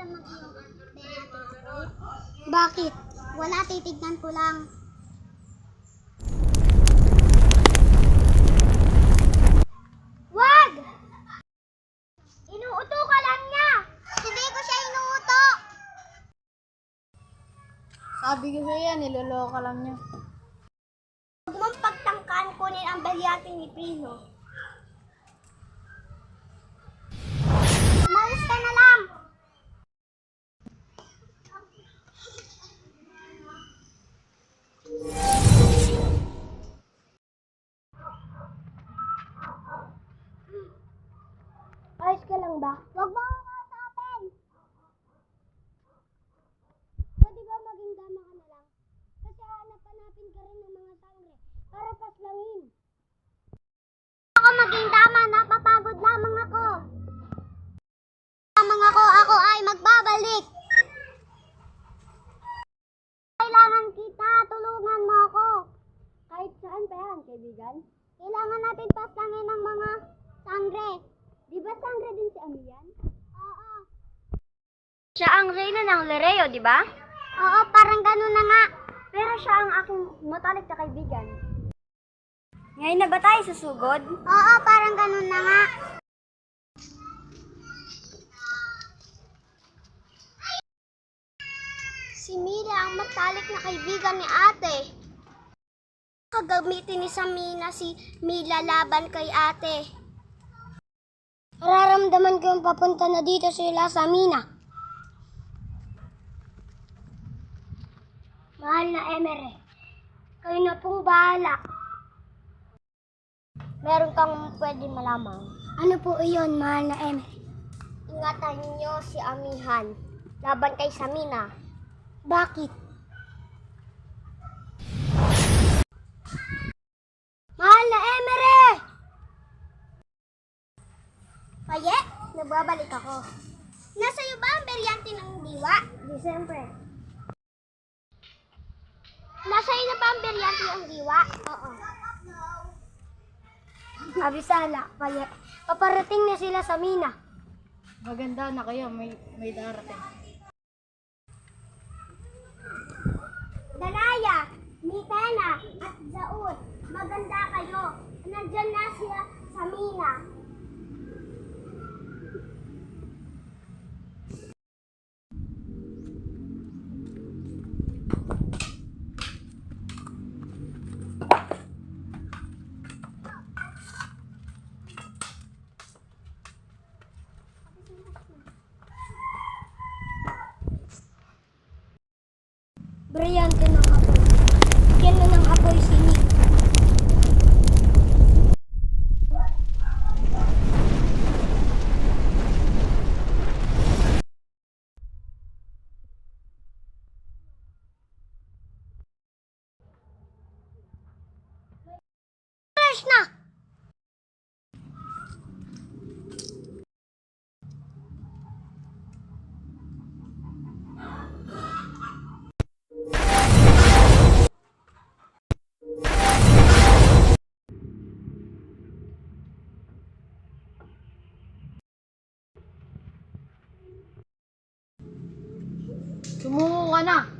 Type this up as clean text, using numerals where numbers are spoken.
mo yung Beatrice? Bakit? Wala, titignan ko lang. Wag! Inuuto ka lang niya! Hindi ko siya inuuto! Sabi ko sa'yo yan, niloloko lang niya. Huwag mong pagtangkaan kunin ang balyate ni Pino. Umalis ka na lang! Ayos ka lang ba? Huwag mo akong kausapin! Pwede ba maging dama ka na lang? Kasi hanap-hanapin ka rin ng mga sangre para paslangin. Ako maging dama, napapagod lamang ako. Lamang ako ay magbabalik. Kailangan kita, tulungan mo ako. Kahit saan pa yan, kaibigan? Kailangan natin paslangin ng mga sangre. Di ba sangre din si Amian? Oo. Siya ang reyna ng Lereo, di ba? Oo, parang ganun na nga. Pero siya ang aking matalik na kaibigan. Ngayon na ba tayo susugod? Oo, parang ganun na nga. Si Mila ang matalik na kaibigan ni ate. Kagamitin ni Samina si Mila laban kay ate. Nararamdaman ko yung papunta na dito sila sa Mina. Mahal na Emere, kayo na pong bahala. Meron kang pwede malaman. Ano po iyon, mahal na Emere? Ingatan niyo si Amihan laban kay Samina. Bakit? Mahal na Emere! Paye, nagbabalik ako. Nasa'yo ba ang beryante ng diwa? December. Nasa'yo na ba ang beryante ng diwa? Oo. Abisala, Paye. Paparating na sila sa Mina. Maganda na kayo, may darating. Dalaya, Mitena, at Zaud. Maganda kayo. Nandyan na sila sa Mina. Brilyante ng apoy. Bigyan mo ng apoy sinig. Fresh na! Sumuko ka na.